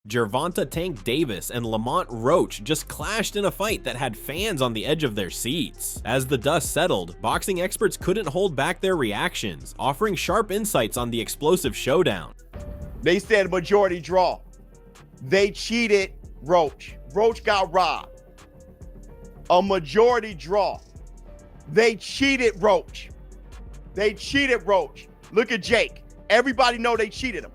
Gervonta Tank Davis and Lamont Roach just clashed in a fight that had fans on the edge of their seats. As the dust settled, boxing experts couldn't hold back their reactions, offering sharp insights on the explosive showdown. They said majority draw. They cheated Roach. Roach got robbed. A majority draw. They cheated Roach. They cheated Roach. Look at Jake. Everybody know they cheated him.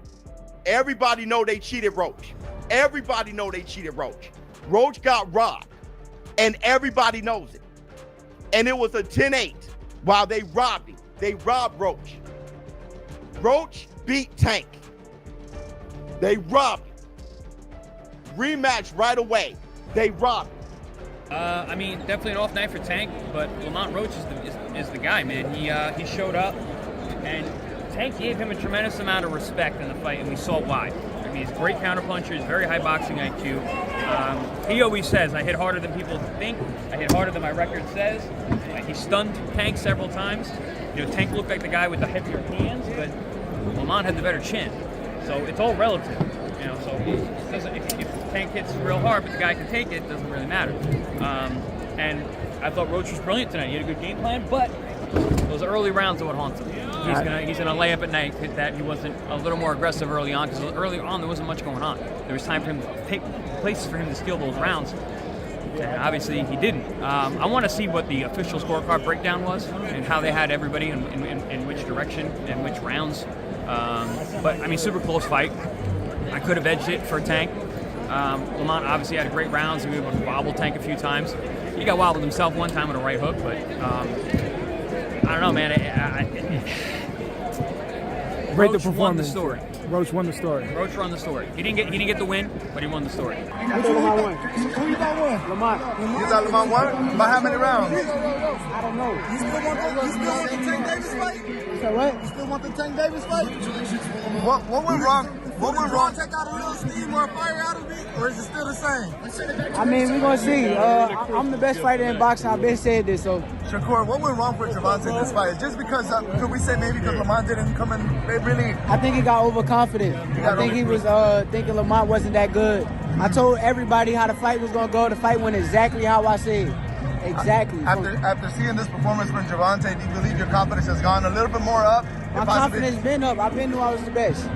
Everybody know they cheated Roach. Everybody know they cheated Roach. Roach got robbed, and everybody knows it. And it was a 10-8 while they robbed him. They robbed Roach. Roach beat Tank. They robbed him. Rematch right away. They robbed him. I mean, definitely an off night for Tank, but Lamont Roach is the guy, man. He showed up, and Tank gave him a tremendous amount of respect in the fight, and we saw why. I mean, he's a great counterpuncher. He's very high boxing IQ. He always says, I hit harder than people think. I hit harder than my record says. He stunned Tank several times. You know, Tank looked like the guy with the heavier hands, but Lamont had the better chin. So it's all relative. You know, so if Tank hits real hard, but the guy can take it, it doesn't really matter. And I thought Roach was brilliant tonight. He had a good game plan, but those early rounds are what haunts him. He's gonna lay up at night that he wasn't a little more aggressive early on, because early on there wasn't much going on. There was time for him to take places for him to steal those rounds. And obviously he didn't. I want to see what the official scorecard breakdown was and how they had everybody in which direction and which rounds. But I mean, super close fight. I could have edged it for Tank. Lamont obviously had great rounds. He was able to wobble Tank a few times. He got wobbled himself one time with a right hook, but I don't know, man. Roach won the story. Roach won the story. Roach won the story. He didn't get the win, but he won the story. Which Lamont won? Who you got won? Lamont. You thought Lamont won? By how many rounds? I don't know. You still want the Tank Davis fight? So what? You still want the Tank Davis fight? What went wrong? What went wrong? Take out a little steam or a fire out of me, or is it still the same? I mean, we're gonna see. I'm the best fighter in boxing. I've been saying this, so. Shakur, what went wrong for Gervonta in this fight? Just because, could we say maybe because Lamont didn't come in, they really... I think he got overconfident. I think he was thinking Lamont wasn't that good. I told everybody how the fight was gonna go. The fight went exactly how I said. Exactly. After seeing this performance from Gervonta, do you believe your confidence has gone a little bit more up? My confidence been up. I've been knew I was the best.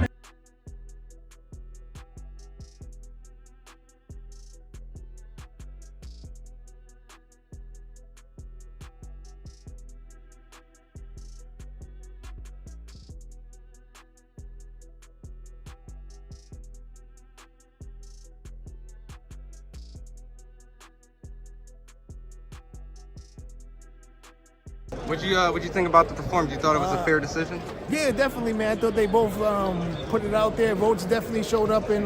What'd you think about the performance? You thought it was a fair decision? Yeah, definitely, man. I thought they both put it out there. Roach definitely showed up and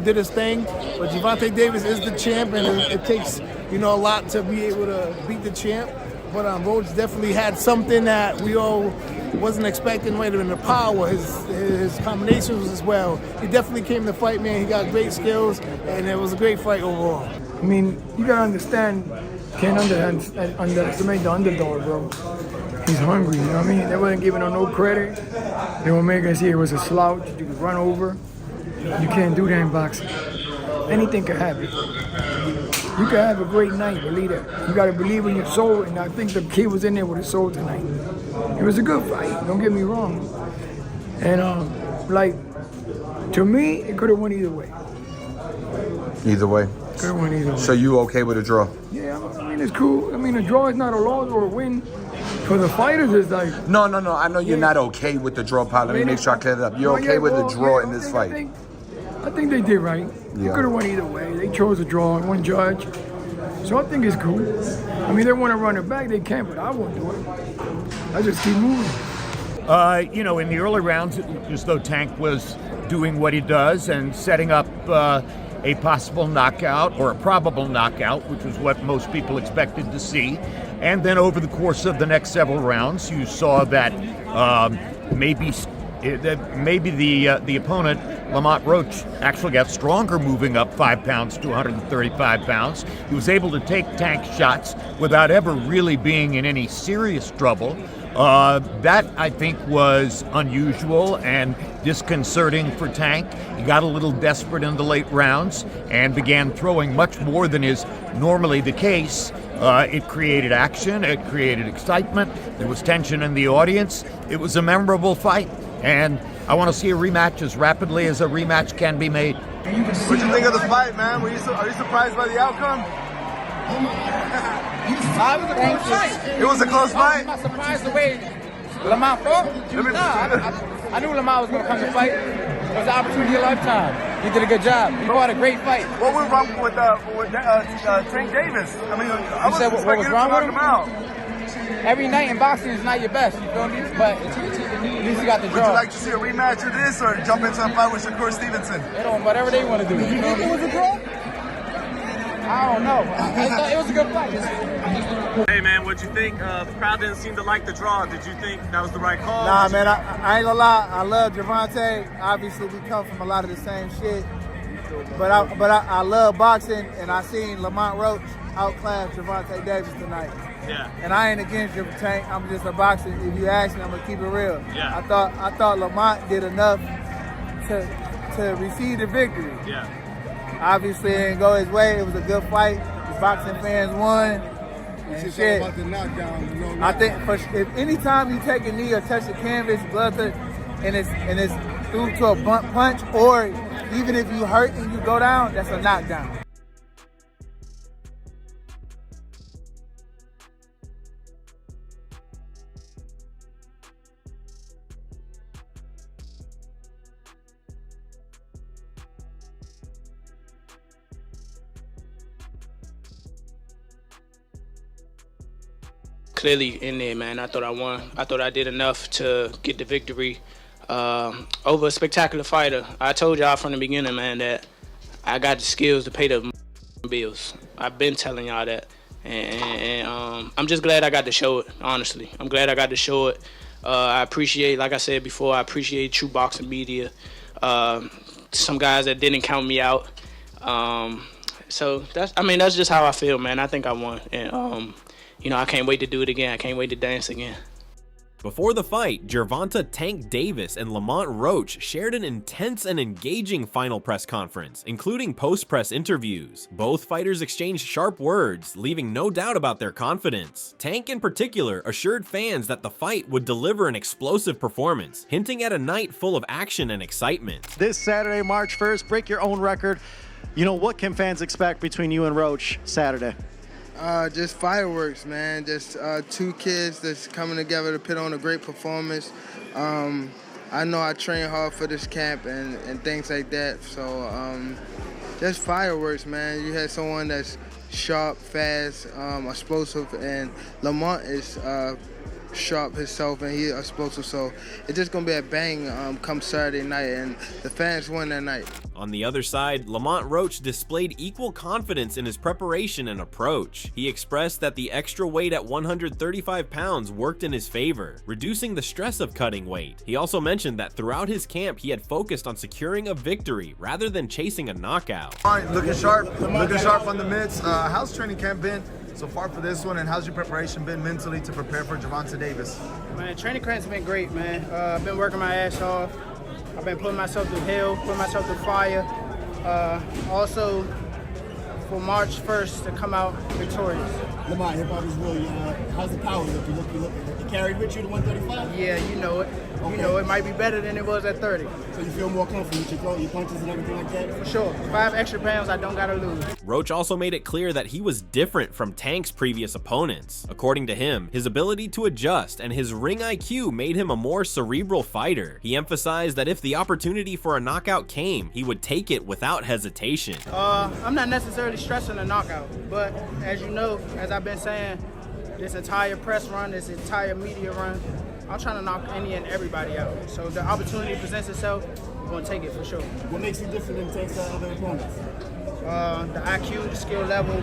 did his thing. But Gervonta Davis is the champ, and it takes a lot to be able to beat the champ. But Roach definitely had something that we all wasn't expecting. Might have been the power, his combinations as well. He definitely came to fight, man. He got great skills, and it was a great fight overall. I mean, you gotta understand. Can't underestimate the underdog, bro. He's hungry, you know what I mean? They wasn't giving him no credit. They were making us see it was a slouch. You could run over. You can't do that in boxing. Anything could happen. You could have a great night, believe that. You gotta believe in your soul, and I think the kid was in there with his soul tonight. It was a good fight, don't get me wrong. And to me, it could have went either way. Either way. Could have went either way. So you okay with a draw? Yeah, I mean, it's cool. I mean, a draw is not a loss or a win. For the fighters, it's like... No. I know you're not okay with the draw, Paul. Let me make sure I clear that up. You're okay with the draw in this fight? I think they did right. Yeah. It could have went either way. They chose a draw, one judge. So I think it's cool. I mean, they want to run it back, they can, but I won't do it. I just keep moving. In the early rounds, it looked as though Tank was doing what he does and setting up a possible knockout or a probable knockout, which was what most people expected to see. And then over the course of the next several rounds, you saw that maybe maybe the opponent, Lamont Roach, actually got stronger moving up 5 pounds to 135 pounds. He was able to take Tank's shots without ever really being in any serious trouble. That, I think, was unusual and disconcerting for Tank. He got a little desperate in the late rounds and began throwing much more than is normally the case. It created action, it created excitement, there was tension in the audience. It was a memorable fight, and I want to see a rematch as rapidly as a rematch can be made. What you think of the fight, man? Are you surprised by the outcome? It was a close fight. I'm not surprised the way Lamont fought. I knew Lamont was going to come to fight. It was an opportunity of a lifetime. He did a good job. He fought a great fight. What went wrong with Tank Davis? I mean, I was what was wrong with him? Out. Every night in boxing is not your best, you feel me? But at least you got the draw. Would you like to see a rematch of this or jump into a fight with Shakur Stevenson? They don't, whatever they want to do. You think it was a draw? I don't know. It was a good fight. Hey man, what'd you think? The crowd didn't seem to like the draw. Did you think that was the right call? Nah, man, I ain't gonna lie. I love Gervonta. Obviously, we come from a lot of the same shit. But I love boxing, and I seen Lamont Roach outclass Gervonta Davis tonight. Yeah. And I ain't against your Tank. I'm just a boxer. If you ask me, I'm gonna keep it real. Yeah. I thought Lamont did enough to receive the victory. Yeah. Obviously, it didn't go his way. It was a good fight. The boxing fans won. And shit. About the knockdown, I think if anytime you take a knee or touch the canvas, and it's through to a blunt punch, or even if you hurt and you go down, that's a knockdown. Clearly in there, man. I thought I won. I thought I did enough to get the victory over a spectacular fighter. I told y'all from the beginning, man, that I got the skills to pay the bills. I've been telling y'all that. And I'm just glad I got to show it, honestly. I'm glad I got to show it. I appreciate, like I said before, I appreciate true boxing media. Some guys that didn't count me out. So that's just how I feel, man. I think I won. And I can't wait to do it again. I can't wait to dance again. Before the fight, Gervonta Tank Davis and Lamont Roach shared an intense and engaging final press conference, including post-press interviews. Both fighters exchanged sharp words, leaving no doubt about their confidence. Tank in particular assured fans that the fight would deliver an explosive performance, hinting at a night full of action and excitement. This Saturday, March 1st, break your own record. What can fans expect between you and Roach Saturday? Just fireworks, man. Just two kids that's coming together to put on a great performance. I know I train hard for this camp and things like that. So just fireworks, man. You had someone that's sharp, fast, explosive, and Lamont is sharp himself and he's explosive. So it's just gonna be a bang come Saturday night, and the fans won that night. On the other side, Lamont Roach displayed equal confidence in his preparation and approach. He expressed that the extra weight at 135 pounds worked in his favor, reducing the stress of cutting weight. He also mentioned that throughout his camp, he had focused on securing a victory rather than chasing a knockout. All right, looking sharp on the mitts. How's training camp been so far for this one, and how's your preparation been mentally to prepare for Gervonta Davis? Man, training camp's been great, man. I've been working my ass off. I've been putting myself through hell, putting myself through fire. Also, for March 1st to come out victorious. Lamont, hip hop is real. How's the power look? You carried with you to 135? Yeah, you know it. Okay. You know it might be better than it was at 30. So you feel more comfortable with your punches and everything like that? For sure. 5 extra pounds I don't gotta lose. Roach also made it clear that he was different from Tank's previous opponents. According to him, his ability to adjust and his ring IQ made him a more cerebral fighter. He emphasized that if the opportunity for a knockout came, he would take it without hesitation. I'm not necessarily stressing a knockout, but as you know, as I've been saying, this entire press run, this entire media run, I'm trying to knock any and everybody out. So the opportunity presents itself, I'm going to take it for sure. What makes you different than Tank's other opponents? The IQ, the skill level,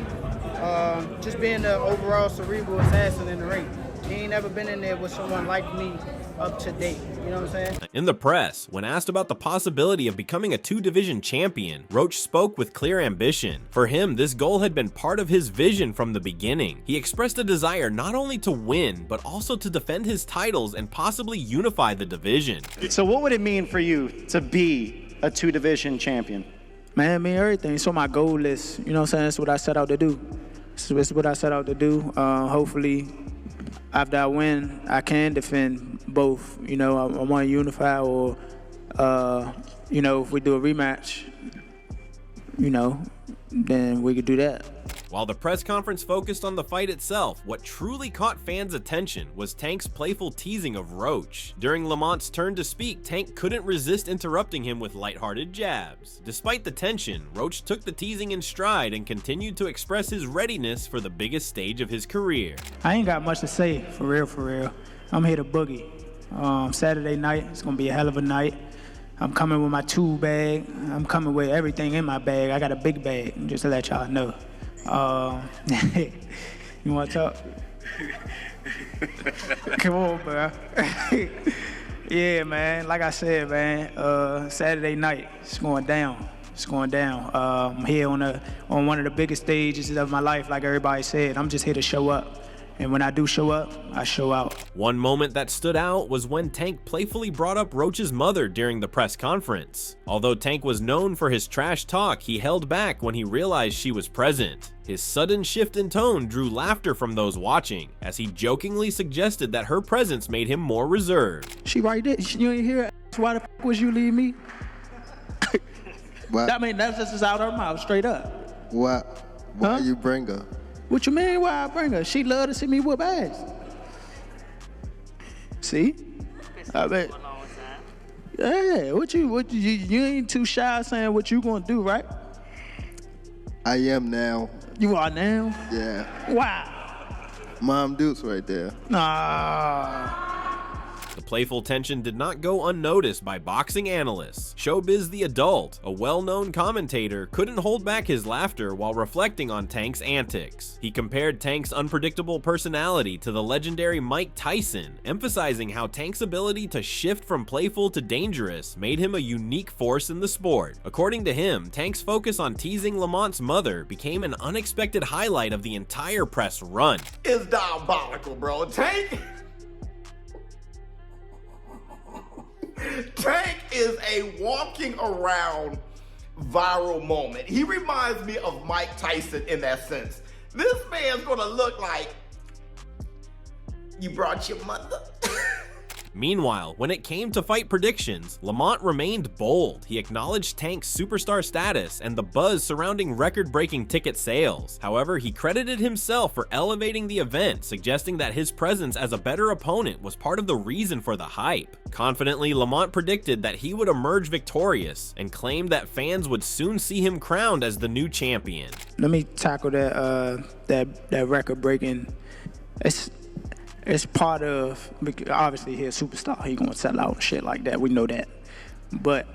just being the overall cerebral assassin in the ring. He ain't never been in there with someone like me up to date. You know what I'm saying? In the press, when asked about the possibility of becoming a two-division champion, Roach spoke with clear ambition. For him, this goal had been part of his vision from the beginning. He expressed a desire not only to win, but also to defend his titles and possibly unify the division. So what would it mean for you to be a two-division champion? Man, I mean everything. So my goal is, you know what I'm saying, that's what I set out to do. So it's what I set out to do. Hopefully, after I win, I can defend both. You know, I want to unify, or, you know, if we do a rematch, you know, then we could do that. While the press conference focused on the fight itself, what truly caught fans' attention was Tank's playful teasing of Roach. During Lamont's turn to speak, Tank couldn't resist interrupting him with lighthearted jabs. Despite the tension, Roach took the teasing in stride and continued to express his readiness for the biggest stage of his career. I ain't got much to say, for real, for real. I'm here to boogie. Saturday night, it's gonna be a hell of a night. I'm coming with my tool bag. I'm coming with everything in my bag. I got a big bag, just to let y'all know. You want to talk? Come on, bro. Yeah, man. Like I said, man. Saturday night, it's going down. It's going down. I'm here on one of the biggest stages of my life. Like everybody said, I'm just here to show up. And when I do show up, I show out. One moment that stood out was when Tank playfully brought up Roach's mother during the press conference. Although Tank was known for his trash talk, he held back when he realized she was present. His sudden shift in tone drew laughter from those watching, as he jokingly suggested that her presence made him more reserved. She right there. You ain't hear it? Why the fuck was you leave me? What? I mean, that's just out her mouth, straight up. What? Why you bring her? What you mean why I bring her? She love to see me whoop ass. See? I bet. Yeah, you ain't too shy saying what you gonna do, right? I am now. You are now? Yeah. Wow. Mom Dukes right there. Nah. The playful tension did not go unnoticed by boxing analysts. Showbiz the Adult, a well-known commentator, couldn't hold back his laughter while reflecting on Tank's antics. He compared Tank's unpredictable personality to the legendary Mike Tyson, emphasizing how Tank's ability to shift from playful to dangerous made him a unique force in the sport. According to him, Tank's focus on teasing Lamont's mother became an unexpected highlight of the entire press run. It's diabolical, bro. Tank is a walking around viral moment. He reminds me of Mike Tyson in that sense. This man's gonna look like, you brought your mother? Meanwhile, when it came to fight predictions, Lamont remained bold. He acknowledged Tank's superstar status and the buzz surrounding record-breaking ticket sales. However, he credited himself for elevating the event, suggesting that his presence as a better opponent was part of the reason for the hype. Confidently, Lamont predicted that he would emerge victorious and claimed that fans would soon see him crowned as the new champion. Let me tackle that record-breaking. It's part of, obviously he's a superstar, he gonna sell out and shit like that, we know that. But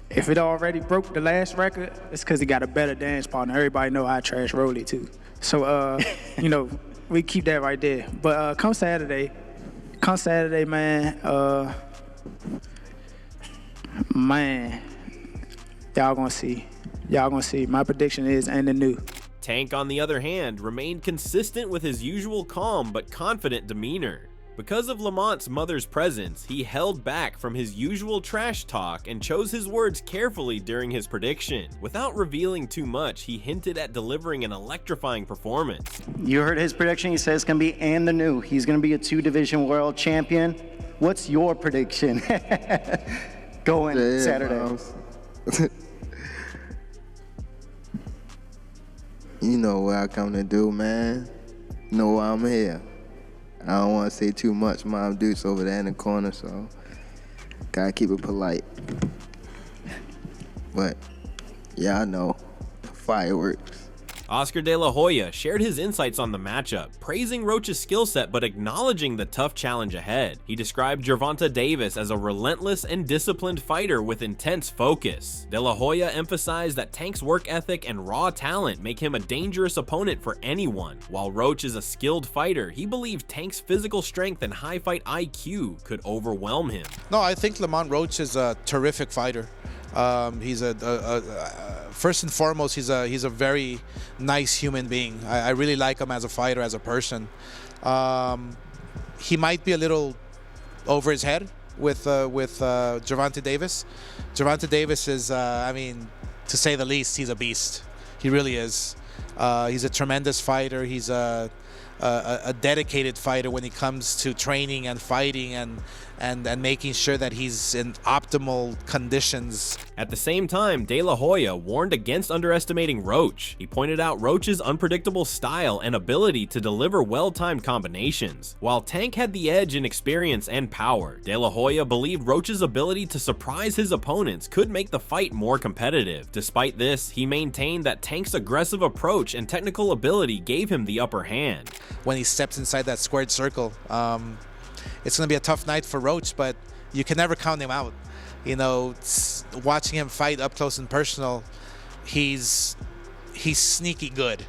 if it already broke the last record, it's cause he got a better dance partner. Everybody know I trash Rolly too. So, you know, we keep that right there. But come Saturday, man, y'all gonna see. My prediction is and the new. Tank, on the other hand, remained consistent with his usual calm but confident demeanor. Because of Lamont's mother's presence, he held back from his usual trash talk and chose his words carefully during his prediction. Without revealing too much, he hinted at delivering an electrifying performance. You heard his prediction. He says it's going to be and the new. He's going to be a two-division world champion. What's your prediction going Saturday? You know what I come to do, man. You know why I'm here. I don't want to say too much. Mom Dukes over there in the corner, so gotta keep it polite. But yeah, I know. Fireworks. Oscar De La Hoya shared his insights on the matchup, praising Roach's skill set but acknowledging the tough challenge ahead. He described Gervonta Davis as a relentless and disciplined fighter with intense focus. De La Hoya emphasized that Tank's work ethic and raw talent make him a dangerous opponent for anyone. While Roach is a skilled fighter, he believed Tank's physical strength and high fight IQ could overwhelm him. No, I think Lamont Roach is a terrific fighter. He's first and foremost, he's a very nice human being. I really like him as a fighter, as a person. He might be a little over his head with Gervonta Davis. Gervonta Davis is, I mean, to say the least, he's a beast. He really is. He's a tremendous fighter. He's a dedicated fighter when it comes to training and fighting and making sure that he's in optimal conditions. At the same time, De La Hoya warned against underestimating Roach. He pointed out Roach's unpredictable style and ability to deliver well-timed combinations. While Tank had the edge in experience and power, De La Hoya believed Roach's ability to surprise his opponents could make the fight more competitive. Despite this, he maintained that Tank's aggressive approach and technical ability gave him the upper hand. When he steps inside that squared circle, it's going to be a tough night for Roach, but you can never count him out. You know, watching him fight up close and personal, he's sneaky good,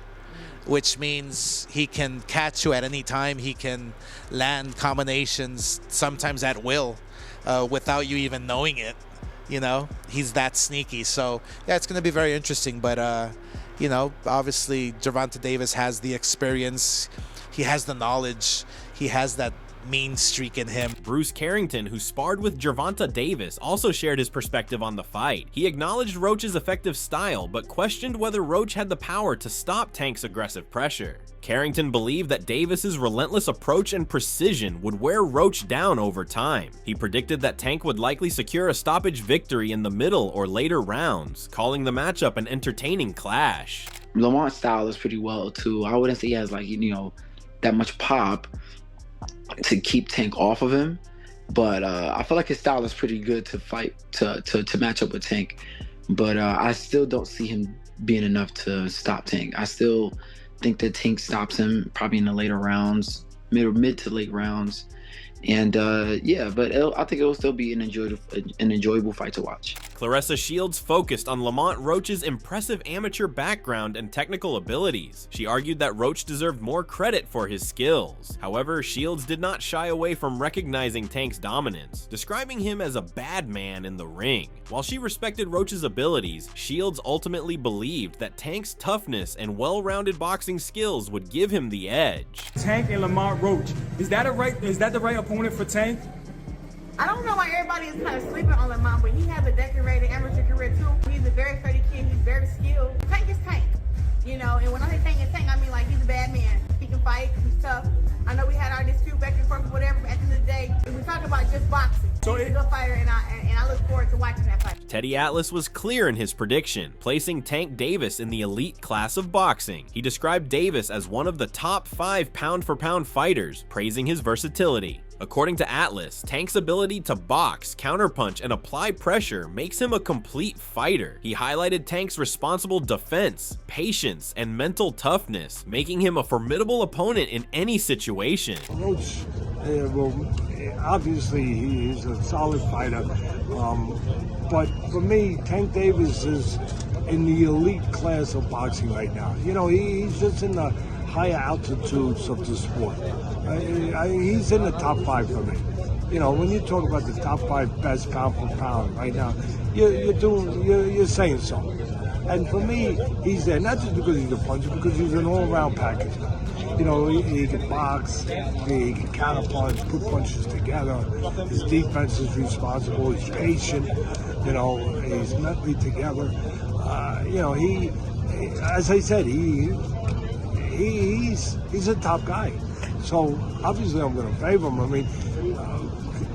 which means he can catch you at any time. He can land combinations, sometimes at will, without you even knowing it. You know, he's that sneaky. So, yeah, it's going to be very interesting. But, you know, obviously Gervonta Davis has the experience. He has the knowledge. He has that mean streak in him. Bruce Carrington, who sparred with Gervonta Davis, also shared his perspective on the fight. He acknowledged Roach's effective style, but questioned whether Roach had the power to stop Tank's aggressive pressure. Carrington believed that Davis's relentless approach and precision would wear Roach down over time. He predicted that Tank would likely secure a stoppage victory in the middle or later rounds, calling the matchup an entertaining clash. Lamont's style is pretty well too. I wouldn't say he has, like, you know, that much pop to keep Tank off of him, but I feel like his style is pretty good to fight to match up with Tank, but I still don't see him being enough to stop Tank. I still think that Tank stops him probably in the later rounds, mid to late rounds, and yeah, but I think it will still be an enjoyable fight to watch. Claressa Shields focused on Lamont Roach's impressive amateur background and technical abilities. She argued that Roach deserved more credit for his skills. However, Shields did not shy away from recognizing Tank's dominance, describing him as a bad man in the ring. While she respected Roach's abilities, Shields ultimately believed that Tank's toughness and well-rounded boxing skills would give him the edge. Tank and Lamont Roach, is that the right opponent for Tank? I don't know why everybody is kind of sleeping on Lamont, but he has a decorated amateur career too. He's a very sturdy kid. He's very skilled. Tank is Tank, you know. And when I say Tank is Tank, I mean like he's a bad man. He can fight. He's tough. I know we had our dispute back and forth, whatever. But at the end of the day, we talk about just boxing. So he's a good fighter, and I look forward to watching that fight. Teddy Atlas was clear in his prediction, placing Tank Davis in the elite class of boxing. He described Davis as one of the top 5 pound-for-pound fighters, praising his versatility. According to Atlas, Tank's ability to box, counterpunch, and apply pressure makes him a complete fighter. He highlighted Tank's responsible defense, patience, and mental toughness, making him a formidable opponent in any situation. Roach, obviously he's a solid fighter, but for me, Tank Davis is in the elite class of boxing right now. You know, he's just in the higher altitudes of the sport. He's in the top 5 for me. You know, when you talk about the top 5 best pound for pound right now, you're saying so. And for me, he's there not just because he's a puncher, because he's an all-around package. You know, he can box, he can counterpunch, put punches together. His defense is responsible. He's patient. You know, he's mentally together. You know, he, as I said, he's a top guy. So obviously I'm going to favor him. I mean,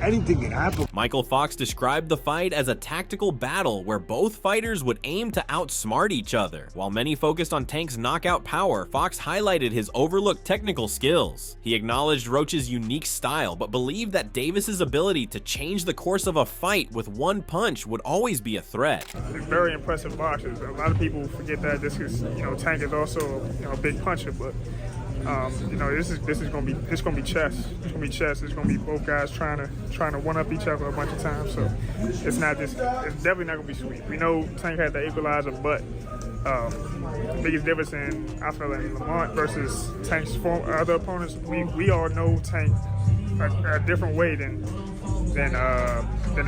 anything can happen. Michael Fox described the fight as a tactical battle where both fighters would aim to outsmart each other. While many focused on Tank's knockout power, Fox highlighted his overlooked technical skills. He acknowledged Roach's unique style, but believed that Davis's ability to change the course of a fight with one punch would always be a threat. It's very impressive boxers. A lot of people forget that this is, Tank is also, a big puncher, but this is gonna be chess. It's gonna be chess. It's gonna be both guys trying to one up each other a bunch of times. So it's definitely not gonna be sweet. We know Tank had the equalizer, but the biggest difference I feel in Lamont versus Tank's other opponents, we all know Tank a different way than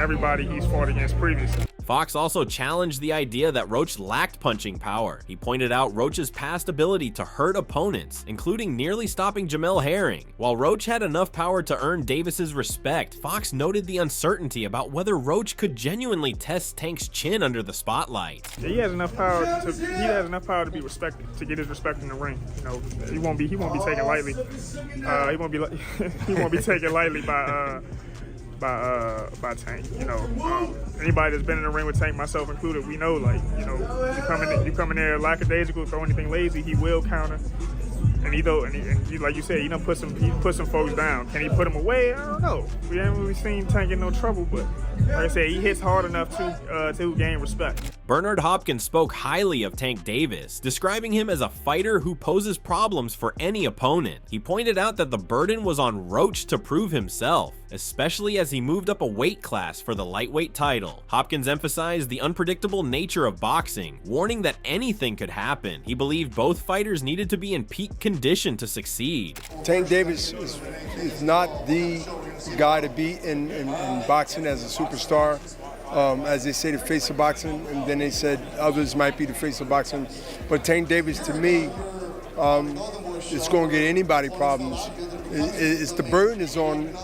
everybody he's fought against previously. Fox also challenged the idea that Roach lacked punching power. He pointed out Roach's past ability to hurt opponents, including nearly stopping Jamel Herring. While Roach had enough power to earn Davis's respect, Fox noted the uncertainty about whether Roach could genuinely test Tank's chin under the spotlight. Yeah, he has enough power to be respected, to get his respect in the ring. He won't be taken lightly. He won't be taken lightly by Tank. Anybody that's been in the ring with Tank, myself included, we know, you come in there lackadaisical, throw anything lazy, he will counter. And he like you said, he put some folks down. Can he put them away? I don't know. We haven't really seen Tank in no trouble, but like I said, he hits hard enough to gain respect. Bernard Hopkins spoke highly of Tank Davis, describing him as a fighter who poses problems for any opponent. He pointed out that the burden was on Roach to prove himself, especially as he moved up a weight class for the lightweight title. Hopkins emphasized the unpredictable nature of boxing, warning that anything could happen. He believed both fighters needed to be in peak condition to succeed. Tank Davis is not the guy to beat in boxing as a superstar. As they say, the face of boxing, and then they said others might be the face of boxing. But Tank Davis, to me, it's going to get anybody problems. It's the burden is on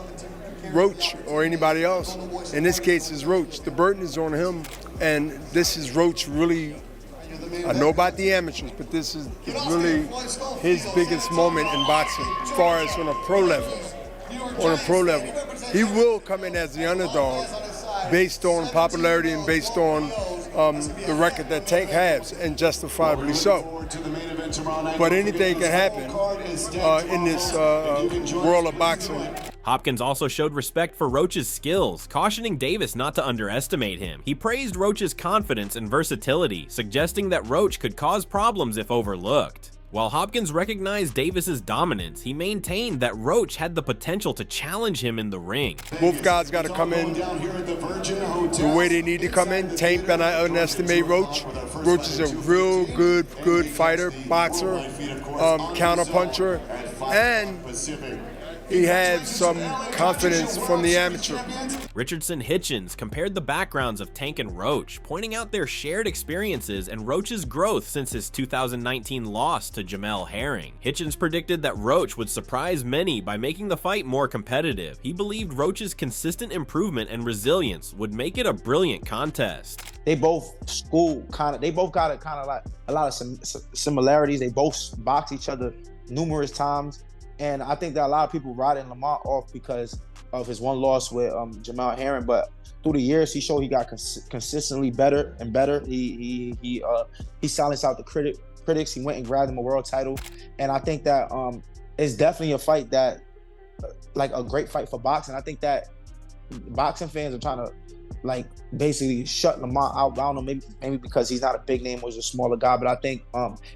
Roach or anybody else. In this case, it's Roach. The burden is on him, and this is Roach really. I know about the amateurs, but this is really his biggest moment in boxing as far as on a pro level. On a pro level, he will come in as the underdog, based on popularity and based on the record that Tank has, and justifiably so. But anything can happen in this world of boxing. Hopkins also showed respect for Roach's skills, cautioning Davis not to underestimate him. He praised Roach's confidence and versatility, suggesting that Roach could cause problems if overlooked. While Hopkins recognized Davis's dominance, he maintained that Roach had the potential to challenge him in the ring. Both guys got to come in the way they need to come in. Tank better not underestimate Roach. Roach is a real good fighter, boxer, counterpuncher, and he had some confidence from the amateur. Richardson Hitchens compared the backgrounds of Tank and Roach, pointing out their shared experiences and Roach's growth since his 2019 loss to Jamel Herring. Hitchens predicted that Roach would surprise many by making the fight more competitive. He believed Roach's consistent improvement and resilience would make it a brilliant contest. They both they both got a lot of similarities. They both boxed each other numerous times. And I think that a lot of people riding Lamont off because of his one loss with Jamel Herring, but through the years he showed he got consistently better and better. He silenced out the critics. He went and grabbed him a world title, and I think that it's definitely a fight that, like, a great fight for boxing. I think that boxing fans are trying to basically shut Lamont out. I don't know, maybe because he's not a big name or he's a smaller guy, but I think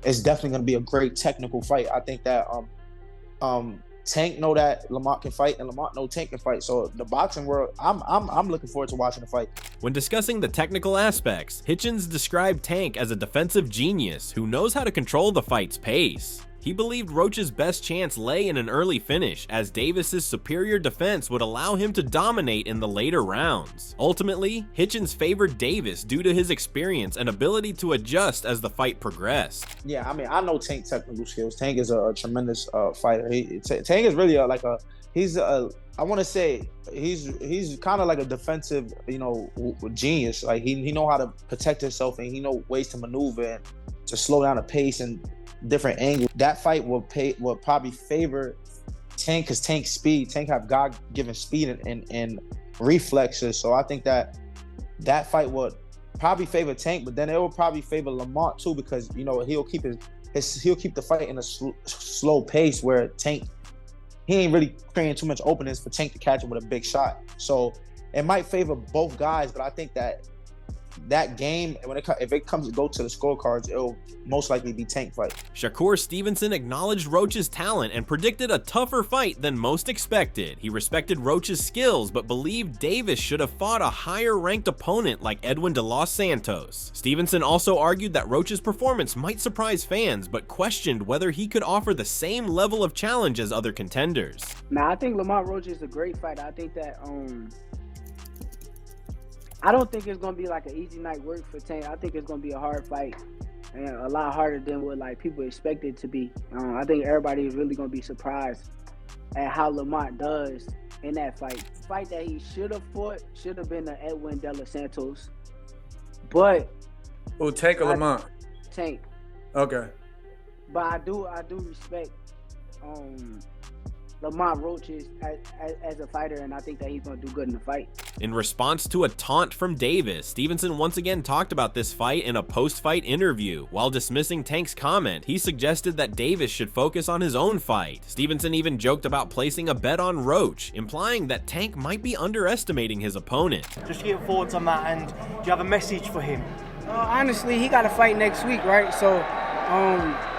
it's definitely going to be a great technical fight. I think that Tank know that Lamont can fight, and Lamont know Tank can fight. So the boxing world, I'm looking forward to watching the fight. When discussing the technical aspects, Hitchens described Tank as a defensive genius who knows how to control the fight's pace. He believed Roach's best chance lay in an early finish, as Davis's superior defense would allow him to dominate in the later rounds. Ultimately, Hitchens favored Davis due to his experience and ability to adjust as the fight progressed. Yeah, I mean, I know Tank's technical skills. Tank is a tremendous fighter. Tank is really he's kind of like a defensive, genius. Like he know how to protect himself, and he know ways to maneuver and to slow down the pace and different angles. That fight will probably favor Tank because Tank have God-given speed and reflexes. So I think that fight would probably favor Tank, but then it will probably favor Lamont too, because he'll keep he'll keep the fight in a slow pace where Tank, he ain't really creating too much openings for Tank to catch him with a big shot. So it might favor both guys, but I think that game, if it comes to go to the scorecards, it'll most likely be Tank fight. Shakur Stevenson acknowledged Roach's talent and predicted a tougher fight than most expected. He respected Roach's skills, but believed Davis should have fought a higher-ranked opponent like Edwin de los Santos. Stevenson also argued that Roach's performance might surprise fans, but questioned whether he could offer the same level of challenge as other contenders. Now, I think Lamont Roach is a great fighter. I think that I don't think it's gonna be like an easy night work for Tank. I think it's gonna be a hard fight, and a lot harder than what like people expect it to be. I think everybody is really gonna be surprised at how Lamont does in that fight. Fight that he should have fought should have been the Edwin de los Santos, but Tank or Lamont? Tank. Okay. But I do respect Lamont Roach as a fighter, and I think that he's going to do good in the fight. In response to a taunt from Davis, Stevenson once again talked about this fight in a post-fight interview. While dismissing Tank's comment, he suggested that Davis should focus on his own fight. Stevenson even joked about placing a bet on Roach, implying that Tank might be underestimating his opponent. Just your thoughts on that, and do you have a message for him? Honestly, he got a fight next week, right? So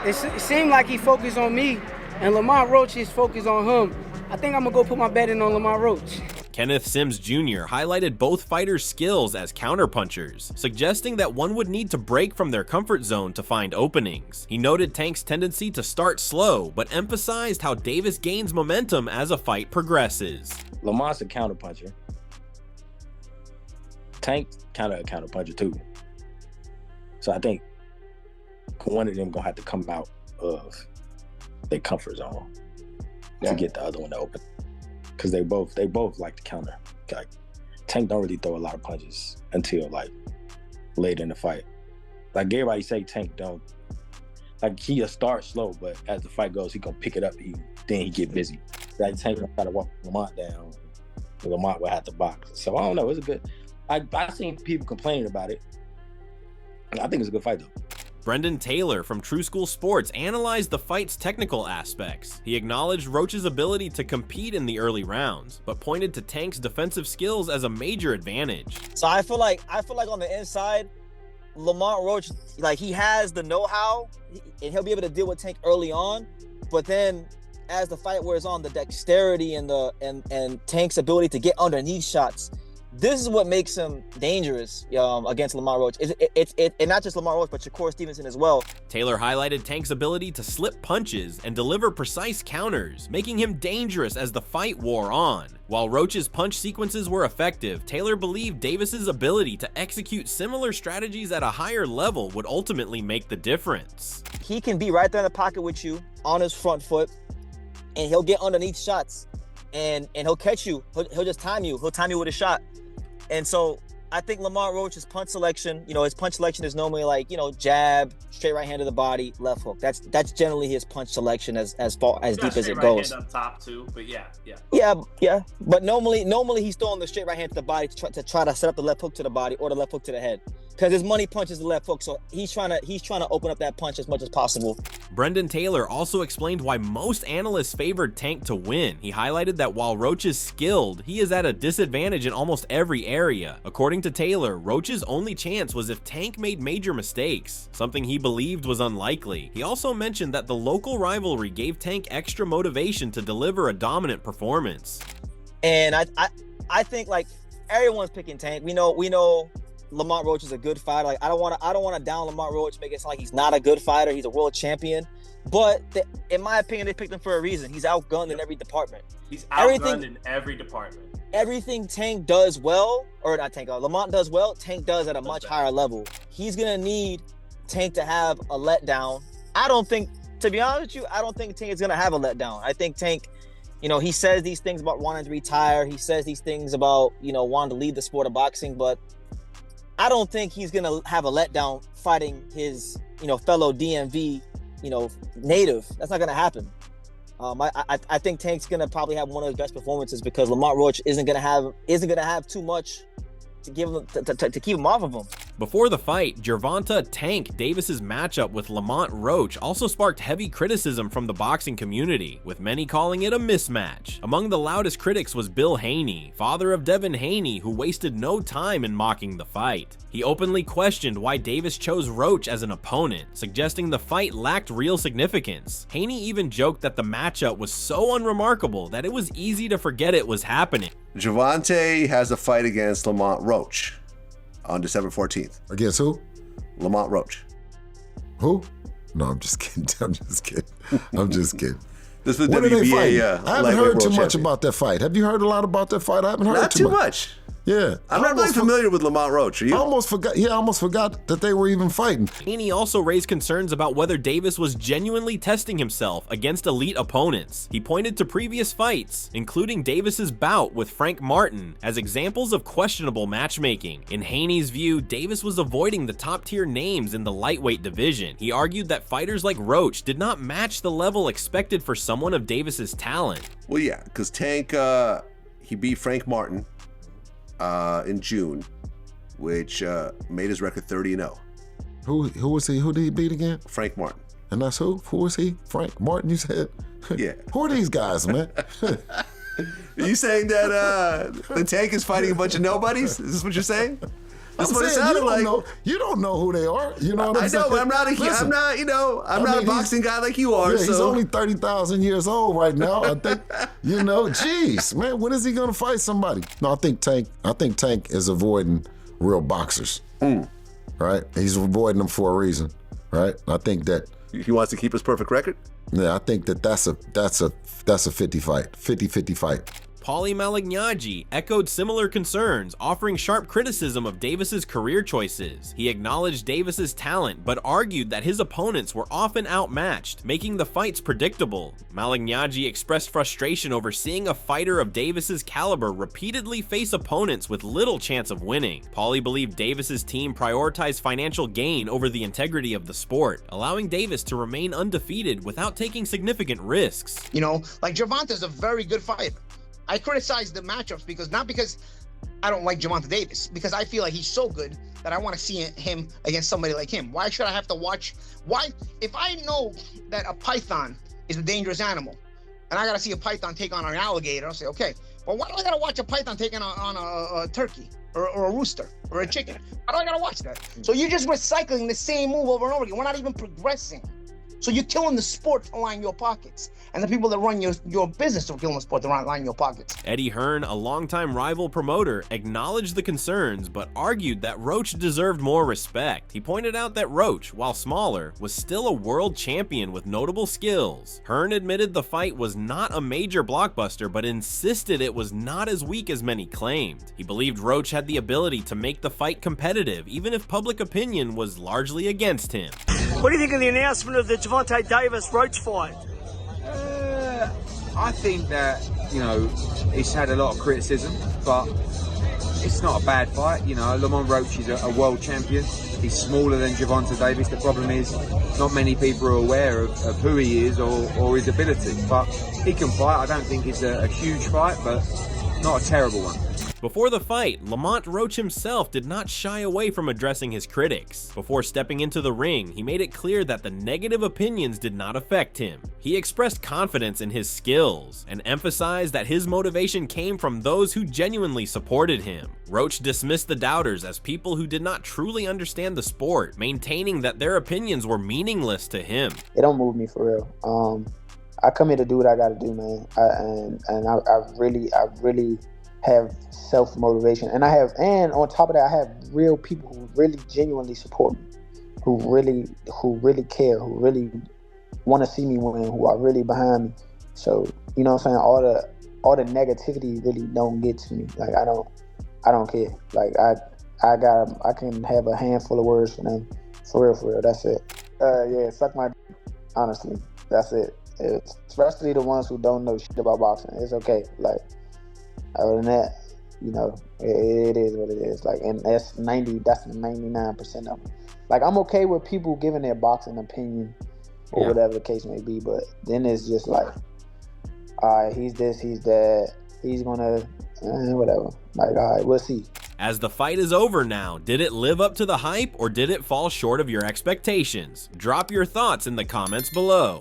it seemed like he focused on me, and Lamont Roach is focused on him. I think I'm going to go put my bet in on Lamont Roach. Kenneth Sims Jr. highlighted both fighters' skills as counterpunchers, suggesting that one would need to break from their comfort zone to find openings. He noted Tank's tendency to start slow, but emphasized how Davis gains momentum as a fight progresses. Lamont's a counterpuncher. Tank's kind of a counterpuncher too. So I think one of them gonna have to come out of their comfort zone to get the other one to open, because they both like to counter. Like, Tank don't really throw a lot of punches until like later in the fight. Like everybody say, Tank don't. Like he'll start slow, but as the fight goes, he gonna pick it up. Then he get busy. Like Tank gonna try to walk Lamont down. Lamont will have to box. So I don't know. It's a good. I seen people complaining about it. I think it's a good fight though. Brendan Taylor from True School Sports analyzed the fight's technical aspects. He acknowledged Roach's ability to compete in the early rounds, but pointed to Tank's defensive skills as a major advantage. So I feel like on the inside, Lamont Roach, like he has the know-how, and he'll be able to deal with Tank early on. But then, as the fight wears on, the dexterity and Tank's ability to get underneath shots. This is what makes him dangerous against Lamont Roach. And not just Lamont Roach, but Shakur Stevenson as well. Taylor highlighted Tank's ability to slip punches and deliver precise counters, making him dangerous as the fight wore on. While Roach's punch sequences were effective, Taylor believed Davis's ability to execute similar strategies at a higher level would ultimately make the difference. He can be right there in the pocket with you on his front foot, and he'll get underneath shots, and he'll catch you. He'll just time you. He'll time you with a shot. And so I think Lamont Roach's punch selection, his punch selection is normally like, jab, straight right hand to the body, left hook. That's generally his punch selection as far as deep as it goes. Right hand up top too, but yeah. Yeah. But normally he's throwing the straight right hand to the body to try to set up the left hook to the body or the left hook to the head, because his money punch is the left hook. So he's trying to open up that punch as much as possible. Brendan Taylor also explained why most analysts favored Tank to win. He highlighted that while Roach is skilled, he is at a disadvantage in almost every area. According to Taylor, Roach's only chance was if Tank made major mistakes, something he believed was unlikely. He also mentioned that the local rivalry gave Tank extra motivation to deliver a dominant performance. And I think like everyone's picking Tank. We know Lamont Roach is a good fighter. Like I don't want to down Lamont Roach, make it sound like he's not a good fighter. He's a world champion. But in my opinion, they picked him for a reason. He's outgunned in every department. He's outgunned in every department. Everything Tank does well, or not Tank, Lamont does well, Tank does at a much higher level. He's going to need Tank to have a letdown. To be honest with you, I don't think Tank is going to have a letdown. I think Tank, he says these things about wanting to retire. He says these things about, wanting to leave the sport of boxing, but I don't think he's going to have a letdown fighting his, fellow DMV, native. That's not going to happen. I think Tank's gonna probably have one of his best performances because Lamont Roach isn't gonna have too much to give him to keep him off of him. Before the fight, Gervonta Tank Davis's matchup with Lamont Roach also sparked heavy criticism from the boxing community, with many calling it a mismatch. Among the loudest critics was Bill Haney, father of Devin Haney, who wasted no time in mocking the fight. He openly questioned why Davis chose Roach as an opponent, suggesting the fight lacked real significance. Haney even joked that the matchup was so unremarkable that it was easy to forget it was happening. Gervonta has a fight against Lamont Roach on December 14th. Against who? Lamont Roach. Who? No, I'm just kidding. I'm just kidding. This was when WBA. Are they fighting? I haven't heard too much champion. about that fight. Have you heard a lot about that fight? I haven't heard Not too much. Yeah. I'm not really familiar with Lamont Roach. Are you? I almost forgot that they were even fighting. Haney also raised concerns about whether Davis was genuinely testing himself against elite opponents. He pointed to previous fights, including Davis's bout with Frank Martin, as examples of questionable matchmaking. In Haney's view, Davis was avoiding the top-tier names in the lightweight division. He argued that fighters like Roach did not match the level expected for someone of Davis's talent. Well, yeah, because Tank, he beat Frank Martin in June, which made his record 30-0. Who was he? Who did he beat again? Frank Martin. And that's who? Who was he? Frank Martin, you said? Yeah. Who are these guys, man? Are you saying that the Tank is fighting a bunch of nobodies? Is this what you're saying? That's what it sounded like. You don't know who they are. You know what I'm saying? I know, but I'm not a boxing guy like you are. Yeah, he's only 30,000 years old right now. I think, geez, man, when is he gonna fight somebody? No, I think Tank is avoiding real boxers. Right? He's avoiding them for a reason. Right? I think that he wants to keep his perfect record. Yeah, I think that's a 50 fight, 50-50 fight. Paulie Malignaggi echoed similar concerns, offering sharp criticism of Davis's career choices. He acknowledged Davis's talent, but argued that his opponents were often outmatched, making the fights predictable. Malignaggi expressed frustration over seeing a fighter of Davis's caliber repeatedly face opponents with little chance of winning. Paulie believed Davis's team prioritized financial gain over the integrity of the sport, allowing Davis to remain undefeated without taking significant risks. Like Gervonta's a very good fighter. I criticize the matchups not because I don't like Gervonta Davis, because I feel like he's so good that I want to see him against somebody like him. Why should I have to watch? If I know that a python is a dangerous animal, and I got to see a python take on an alligator, I'll say, okay, well, why do I got to watch a python taking on a turkey or a rooster or a chicken? Why do I got to watch that? So you're just recycling the same move over and over again. We're not even progressing. So you're killing the sport to line your pockets. And the people that run your business are killing the sport to line your pockets. Eddie Hearn, a longtime rival promoter, acknowledged the concerns, but argued that Roach deserved more respect. He pointed out that Roach, while smaller, was still a world champion with notable skills. Hearn admitted the fight was not a major blockbuster, but insisted it was not as weak as many claimed. He believed Roach had the ability to make the fight competitive, even if public opinion was largely against him. What do you think of the announcement of the Gervonta Davis-Roach fight? I think that, it's had a lot of criticism, but it's not a bad fight. Lamont Roach is a world champion. He's smaller than Gervonta Davis. The problem is not many people are aware of who he is or his ability, but he can fight. I don't think it's a huge fight, but not a terrible one. Before the fight, Lamont Roach himself did not shy away from addressing his critics. Before stepping into the ring, he made it clear that the negative opinions did not affect him. He expressed confidence in his skills and emphasized that his motivation came from those who genuinely supported him. Roach dismissed the doubters as people who did not truly understand the sport, maintaining that their opinions were meaningless to him. It don't move me for real. I come here to do what I got to do, man. I really have self-motivation, and on top of that, I have real people who really genuinely support me, who really care, who really want to see me win, who are really behind me. So, you know what I'm saying? All the negativity really don't get to me. Like, I don't care. Like, I can have a handful of words for them. For real, that's it. Yeah, suck my dick, honestly. That's it. Especially the ones who don't know shit about boxing. It's okay. Like, other than that, it is what it is. Like, and that's 99% of them. Like, I'm okay with people giving their boxing opinion or whatever the case may be, but then it's just like, all right, he's this, he's that, he's gonna, whatever. Like, all right, we'll see. As the fight is over now, did it live up to the hype or did it fall short of your expectations? Drop your thoughts in the comments below.